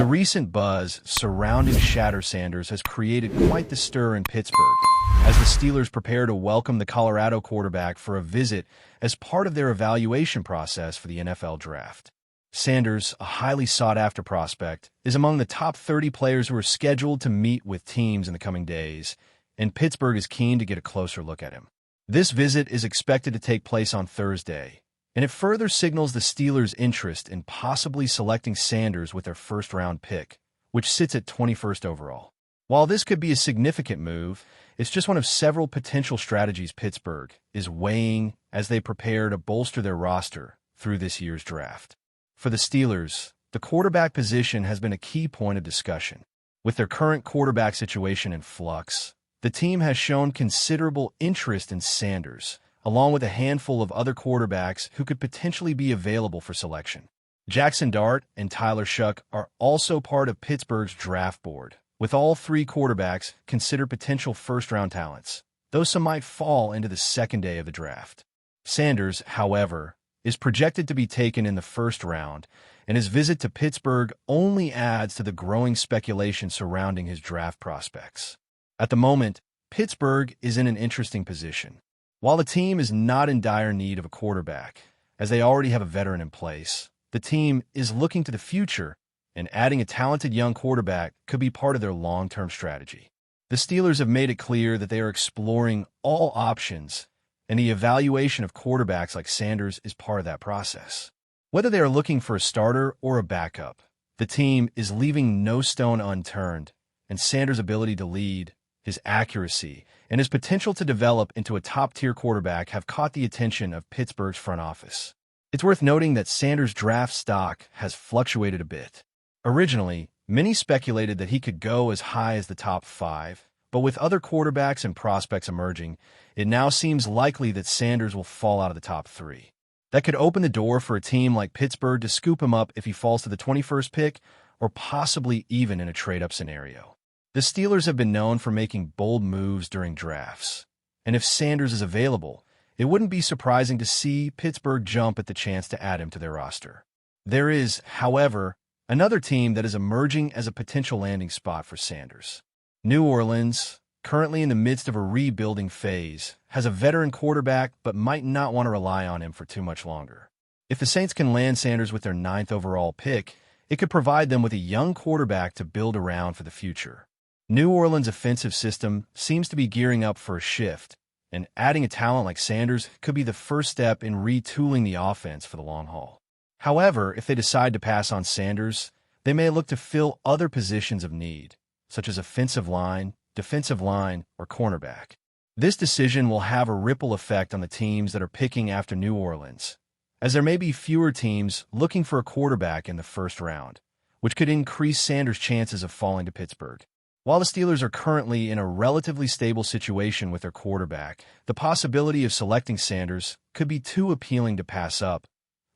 The recent buzz surrounding Shatter Sanders has created quite the stir in Pittsburgh, as the Steelers prepare to welcome the Colorado quarterback for a visit as part of their evaluation process for the NFL Draft. Sanders, a highly sought-after prospect, is among the top 30 players who are scheduled to meet with teams in the coming days, and Pittsburgh is keen to get a closer look at him. This visit is expected to take place on Thursday, and it further signals the Steelers' interest in possibly selecting Sanders with their first-round pick, which sits at 21st overall. While this could be a significant move, it's just one of several potential strategies Pittsburgh is weighing as they prepare to bolster their roster through this year's draft. For the Steelers, the quarterback position has been a key point of discussion. With their current quarterback situation in flux, the team has shown considerable interest in Sanders, along with a handful of other quarterbacks who could potentially be available for selection. Jackson Dart and Tyler Shuck are also part of Pittsburgh's draft board, with all three quarterbacks considered potential first-round talents, though some might fall into the second day of the draft. Sanders, however, is projected to be taken in the first round, and his visit to Pittsburgh only adds to the growing speculation surrounding his draft prospects. At the moment, Pittsburgh is in an interesting position. While the team is not in dire need of a quarterback, as they already have a veteran in place, the team is looking to the future, and adding a talented young quarterback could be part of their long-term strategy. The Steelers have made it clear that they are exploring all options, and the evaluation of quarterbacks like Sanders is part of that process. Whether they are looking for a starter or a backup, the team is leaving no stone unturned, and Sanders' ability to lead, his accuracy, and his potential to develop into a top-tier quarterback have caught the attention of Pittsburgh's front office. It's worth noting that Sanders' draft stock has fluctuated a bit. Originally, many speculated that he could go as high as the top 5, but with other quarterbacks and prospects emerging, it now seems likely that Sanders will fall out of the top 3. That could open the door for a team like Pittsburgh to scoop him up if he falls to the 21st pick, or possibly even in a trade-up scenario. The Steelers have been known for making bold moves during drafts, and if Sanders is available, it wouldn't be surprising to see Pittsburgh jump at the chance to add him to their roster. There is, however, another team that is emerging as a potential landing spot for Sanders. New Orleans, currently in the midst of a rebuilding phase, has a veteran quarterback but might not want to rely on him for too much longer. If the Saints can land Sanders with their 9th overall pick, it could provide them with a young quarterback to build around for the future. New Orleans' offensive system seems to be gearing up for a shift, and adding a talent like Sanders could be the first step in retooling the offense for the long haul. However, if they decide to pass on Sanders, they may look to fill other positions of need, such as offensive line, defensive line, or cornerback. This decision will have a ripple effect on the teams that are picking after New Orleans, as there may be fewer teams looking for a quarterback in the first round, which could increase Sanders' chances of falling to Pittsburgh. While the Steelers are currently in a relatively stable situation with their quarterback, the possibility of selecting Sanders could be too appealing to pass up,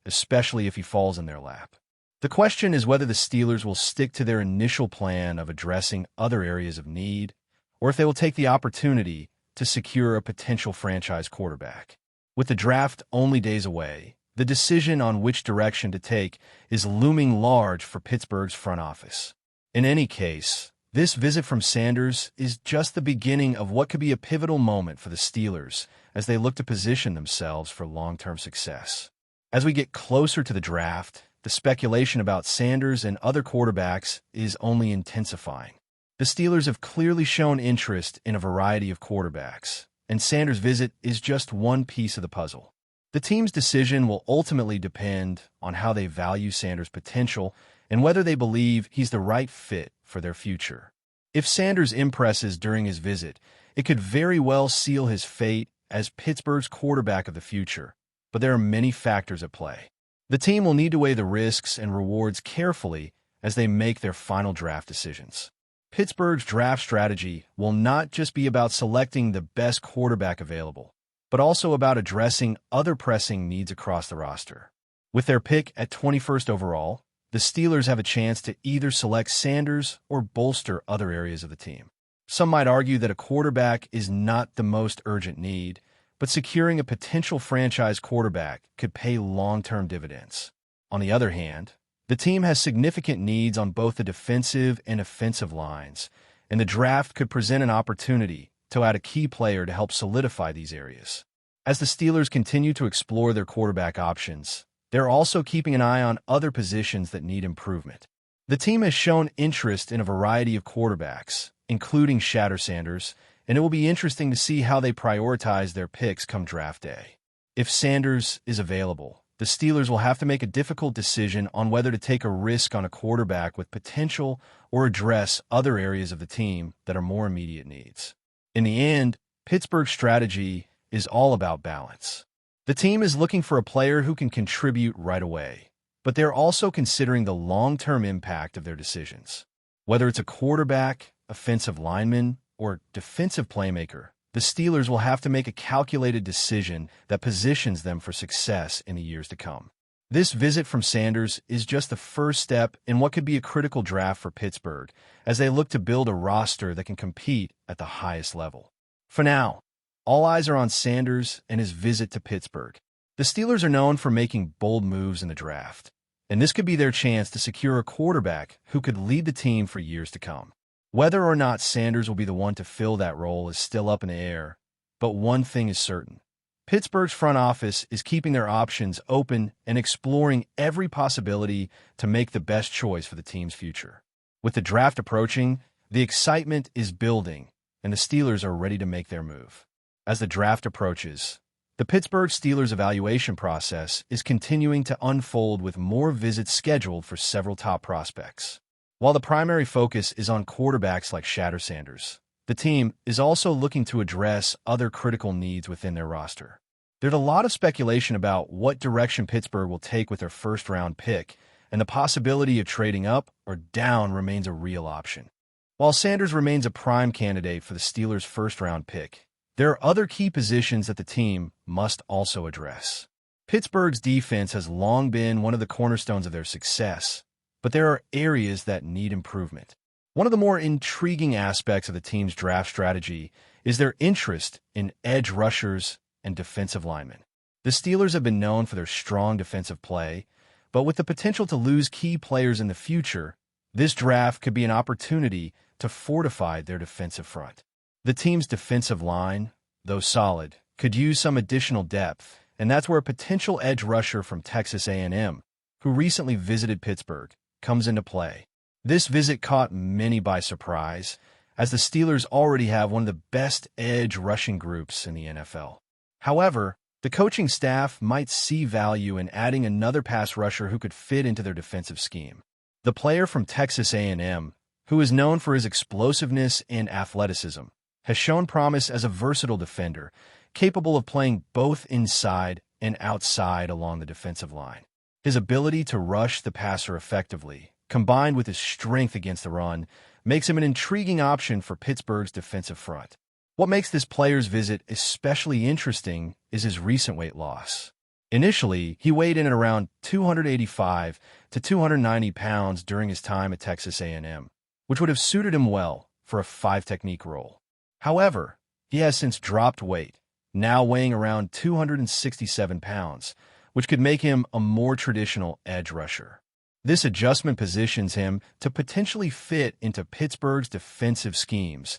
especially if he falls in their lap. The question is whether the Steelers will stick to their initial plan of addressing other areas of need, or if they will take the opportunity to secure a potential franchise quarterback. With the draft only days away, the decision on which direction to take is looming large for Pittsburgh's front office. In any case, this visit from Sanders is just the beginning of what could be a pivotal moment for the Steelers as they look to position themselves for long-term success. As we get closer to the draft, the speculation about Sanders and other quarterbacks is only intensifying. The Steelers have clearly shown interest in a variety of quarterbacks, and Sanders' visit is just one piece of the puzzle. The team's decision will ultimately depend on how they value Sanders' potential and whether they believe he's the right fit for their future. If Sanders impresses during his visit, it could very well seal his fate as Pittsburgh's quarterback of the future, but there are many factors at play. The team will need to weigh the risks and rewards carefully as they make their final draft decisions. Pittsburgh's draft strategy will not just be about selecting the best quarterback available, but also about addressing other pressing needs across the roster. With their pick at 21st overall, the Steelers have a chance to either select Sanders or bolster other areas of the team. Some might argue that a quarterback is not the most urgent need, but securing a potential franchise quarterback could pay long-term dividends. On the other hand, The team has significant needs on both the defensive and offensive lines, and the draft could present an opportunity to add a key player to help solidify these areas. As the Steelers continue to explore their quarterback options, they're also keeping an eye on other positions that need improvement. The team has shown interest in a variety of quarterbacks, including Shatter Sanders, and it will be interesting to see how they prioritize their picks come draft day. If Sanders is available, the Steelers will have to make a difficult decision on whether to take a risk on a quarterback with potential or address other areas of the team that are more immediate needs. In the end, Pittsburgh's strategy is all about balance. The team is looking for a player who can contribute right away, but they're also considering the long-term impact of their decisions. Whether it's a quarterback, offensive lineman, or defensive playmaker, the Steelers will have to make a calculated decision that positions them for success in the years to come. This visit from Sanders is just the first step in what could be a critical draft for Pittsburgh as they look to build a roster that can compete at the highest level. For now, all eyes are on Sanders and his visit to Pittsburgh. The Steelers are known for making bold moves in the draft, and this could be their chance to secure a quarterback who could lead the team for years to come. Whether or not Sanders will be the one to fill that role is still up in the air, but one thing is certain. Pittsburgh's front office is keeping their options open and exploring every possibility to make the best choice for the team's future. With the draft approaching, the excitement is building, and the Steelers are ready to make their move. As the draft approaches, the Pittsburgh Steelers evaluation process is continuing to unfold with more visits scheduled for several top prospects. While the primary focus is on quarterbacks like Shatter Sanders, the team is also looking to address other critical needs within their roster. There's a lot of speculation about what direction Pittsburgh will take with their first-round pick, and the possibility of trading up or down remains a real option. While Sanders remains a prime candidate for the Steelers' first-round pick, there are other key positions that the team must also address. Pittsburgh's defense has long been one of the cornerstones of their success, but there are areas that need improvement. One of the more intriguing aspects of the team's draft strategy is their interest in edge rushers and defensive linemen. The Steelers have been known for their strong defensive play, but with the potential to lose key players in the future, this draft could be an opportunity to fortify their defensive front. The team's defensive line, though solid, could use some additional depth, and that's where a potential edge rusher from Texas A&M, who recently visited Pittsburgh, comes into play. This visit caught many by surprise, as the Steelers already have one of the best edge rushing groups in the NFL. However, the coaching staff might see value in adding another pass rusher who could fit into their defensive scheme. The player from Texas A&M, who is known for his explosiveness and athleticism, has shown promise as a versatile defender, capable of playing both inside and outside along the defensive line. His ability to rush the passer effectively, combined with his strength against the run, makes him an intriguing option for Pittsburgh's defensive front. What makes this player's visit especially interesting is his recent weight loss. Initially, he weighed in at around 285 to 290 pounds during his time at Texas A&M, which would have suited him well for a 5-technique role. However, he has since dropped weight, now weighing around 267 pounds, which could make him a more traditional edge rusher. This adjustment positions him to potentially fit into Pittsburgh's defensive schemes,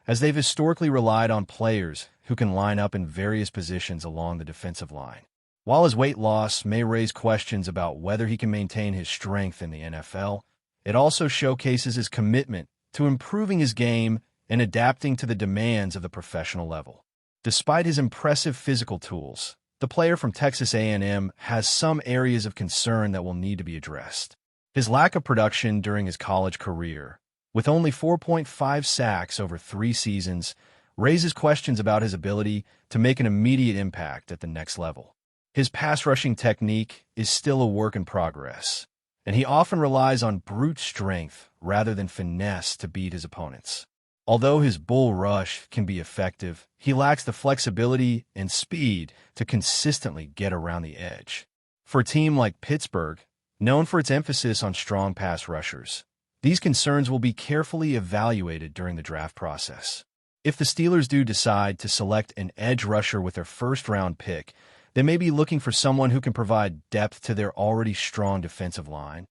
as they've historically relied on players who can line up in various positions along the defensive line. While his weight loss may raise questions about whether he can maintain his strength in the NFL, it also showcases his commitment to improving his game and adapting to the demands of the professional level. Despite his impressive physical tools, the player from Texas A&M has some areas of concern that will need to be addressed. His lack of production during his college career, with only 4.5 sacks over 3 seasons, raises questions about his ability to make an immediate impact at the next level. His pass rushing technique is still a work in progress, and he often relies on brute strength rather than finesse to beat his opponents. Although his bull rush can be effective, he lacks the flexibility and speed to consistently get around the edge. For a team like Pittsburgh, known for its emphasis on strong pass rushers, these concerns will be carefully evaluated during the draft process. If the Steelers do decide to select an edge rusher with their first-round pick, they may be looking for someone who can provide depth to their already strong defensive line,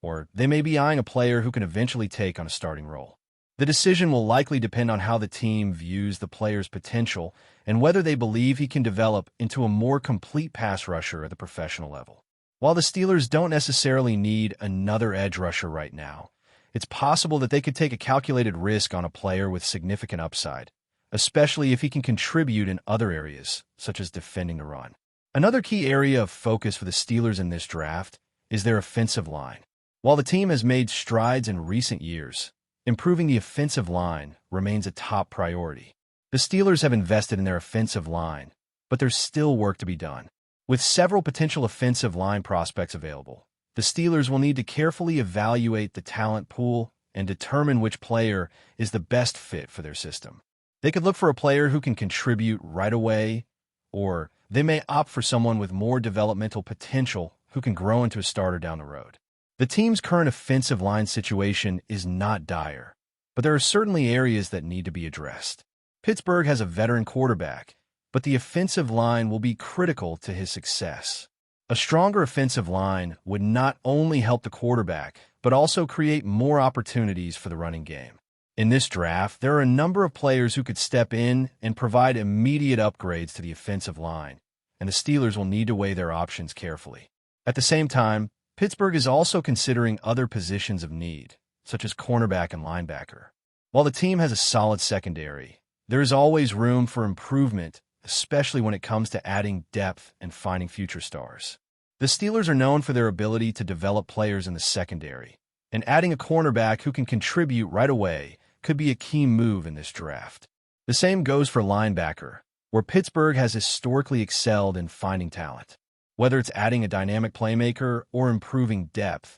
or they may be eyeing a player who can eventually take on a starting role. The decision will likely depend on how the team views the player's potential and whether they believe he can develop into a more complete pass rusher at the professional level. While the Steelers don't necessarily need another edge rusher right now, it's possible that they could take a calculated risk on a player with significant upside, especially if he can contribute in other areas, such as defending the run. Another key area of focus for the Steelers in this draft is their offensive line. While the team has made strides in recent years, improving the offensive line remains a top priority. The Steelers have invested in their offensive line, but there's still work to be done. With several potential offensive line prospects available, the Steelers will need to carefully evaluate the talent pool and determine which player is the best fit for their system. They could look for a player who can contribute right away, or they may opt for someone with more developmental potential who can grow into a starter down the road. The team's current offensive line situation is not dire, but there are certainly areas that need to be addressed. Pittsburgh has a veteran quarterback, but the offensive line will be critical to his success. A stronger offensive line would not only help the quarterback, but also create more opportunities for the running game. In this draft, there are a number of players who could step in and provide immediate upgrades to the offensive line, and the Steelers will need to weigh their options carefully. At the same time, Pittsburgh is also considering other positions of need, such as cornerback and linebacker. While the team has a solid secondary, there is always room for improvement, especially when it comes to adding depth and finding future stars. The Steelers are known for their ability to develop players in the secondary, and adding a cornerback who can contribute right away could be a key move in this draft. The same goes for linebacker, where Pittsburgh has historically excelled in finding talent. Whether it's adding a dynamic playmaker or improving depth,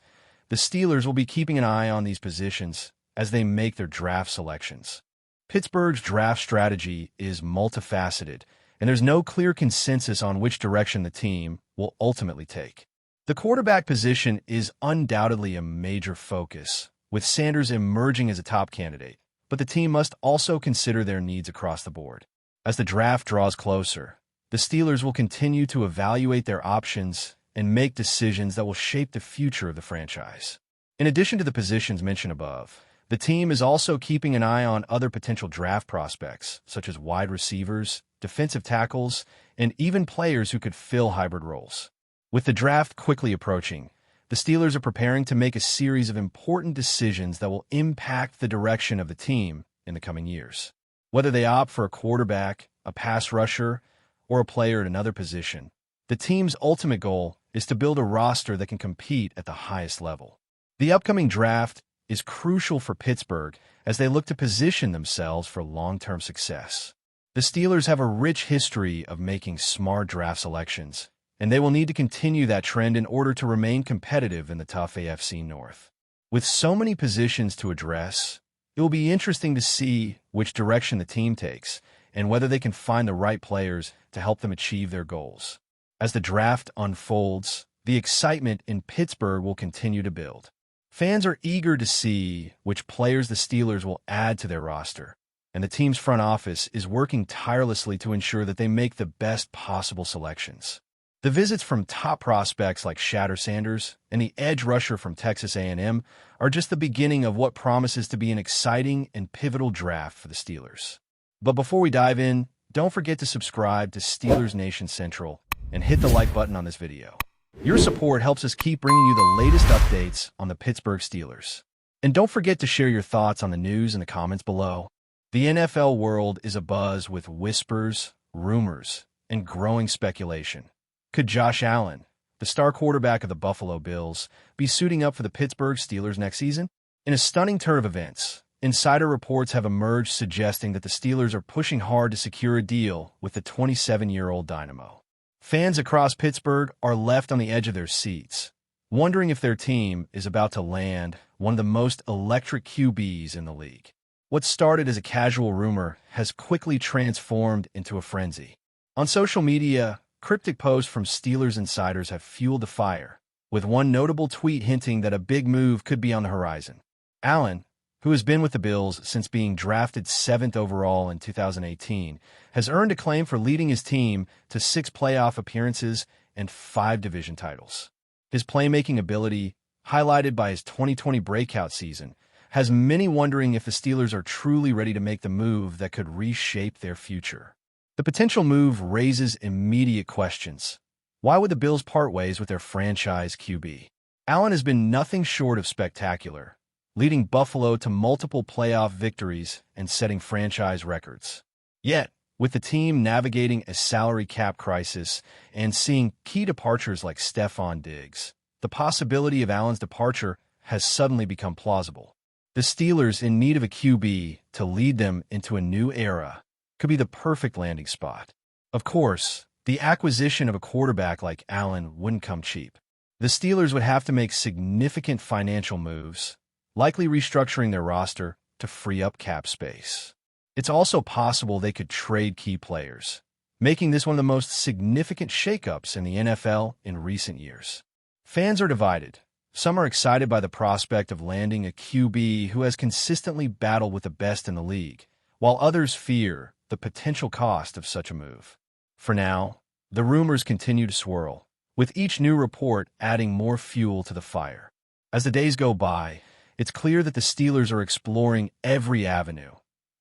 the Steelers will be keeping an eye on these positions as they make their draft selections. Pittsburgh's draft strategy is multifaceted, and there's no clear consensus on which direction the team will ultimately take. The quarterback position is undoubtedly a major focus, with Sanders emerging as a top candidate, but the team must also consider their needs across the board. As the draft draws closer, the Steelers will continue to evaluate their options and make decisions that will shape the future of the franchise. In addition to the positions mentioned above, the team is also keeping an eye on other potential draft prospects, such as wide receivers, defensive tackles, and even players who could fill hybrid roles. With the draft quickly approaching, the Steelers are preparing to make a series of important decisions that will impact the direction of the team in the coming years. Whether they opt for a quarterback, a pass rusher, or a player at another position, the team's ultimate goal is to build a roster that can compete at the highest level. The upcoming draft is crucial for Pittsburgh as they look to position themselves for long-term success. The Steelers have a rich history of making smart draft selections, and they will need to continue that trend in order to remain competitive in the tough AFC North. With so many positions to address, it will be interesting to see which direction the team takes and whether they can find the right players to help them achieve their goals. As the draft unfolds, the excitement in Pittsburgh will continue to build. Fans are eager to see which players the Steelers will add to their roster, and the team's front office is working tirelessly to ensure that they make the best possible selections. The visits from top prospects like Shatter Sanders and the edge rusher from Texas A&M are just the beginning of what promises to be an exciting and pivotal draft for the Steelers. But before we dive in, don't forget to subscribe to Steelers Nation Central and hit the like button on this video. Your support helps us keep bringing you the latest updates on the Pittsburgh Steelers. And don't forget to share your thoughts on the news in the comments below. The NFL world is abuzz with whispers, rumors, and growing speculation. Could Josh Allen, the star quarterback of the Buffalo Bills, be suiting up for the Pittsburgh Steelers next season? In a stunning turn of events, insider reports have emerged suggesting that the Steelers are pushing hard to secure a deal with the 27-year-old Dynamo. Fans across Pittsburgh are left on the edge of their seats, wondering if their team is about to land one of the most electric QBs in the league. What started as a casual rumor has quickly transformed into a frenzy. On social media, cryptic posts from Steelers insiders have fueled the fire, with one notable tweet hinting that a big move could be on the horizon. Allen, who has been with the Bills since being drafted 7th overall in 2018, has earned acclaim for leading his team to 6 playoff appearances and 5 division titles. His playmaking ability, highlighted by his 2020 breakout season, has many wondering if the Steelers are truly ready to make the move that could reshape their future. The potential move raises immediate questions. Why would the Bills part ways with their franchise QB? Allen has been nothing short of spectacular, leading Buffalo to multiple playoff victories and setting franchise records. Yet, with the team navigating a salary cap crisis and seeing key departures like Stephon Diggs, the possibility of Allen's departure has suddenly become plausible. The Steelers, in need of a QB to lead them into a new era, could be the perfect landing spot. Of course, the acquisition of a quarterback like Allen wouldn't come cheap. The Steelers would have to make significant financial moves, likely restructuring their roster to free up cap space. It's also possible they could trade key players, making this one of the most significant shakeups in the NFL in recent years. Fans are divided. Some are excited by the prospect of landing a QB who has consistently battled with the best in the league, while others fear the potential cost of such a move. For now, the rumors continue to swirl, with each new report adding more fuel to the fire. As the days go by, it's clear that the Steelers are exploring every avenue,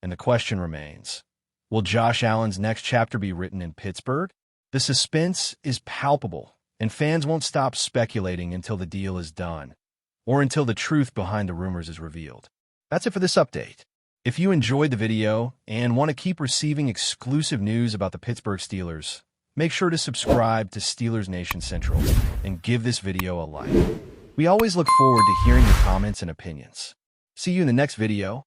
and the question remains, will Josh Allen's next chapter be written in Pittsburgh? The suspense is palpable, and fans won't stop speculating until the deal is done, or until the truth behind the rumors is revealed. That's it for this update. If you enjoyed the video and want to keep receiving exclusive news about the Pittsburgh Steelers, make sure to subscribe to Steelers Nation Central and give this video a like. We always look forward to hearing your comments and opinions. See you in the next video.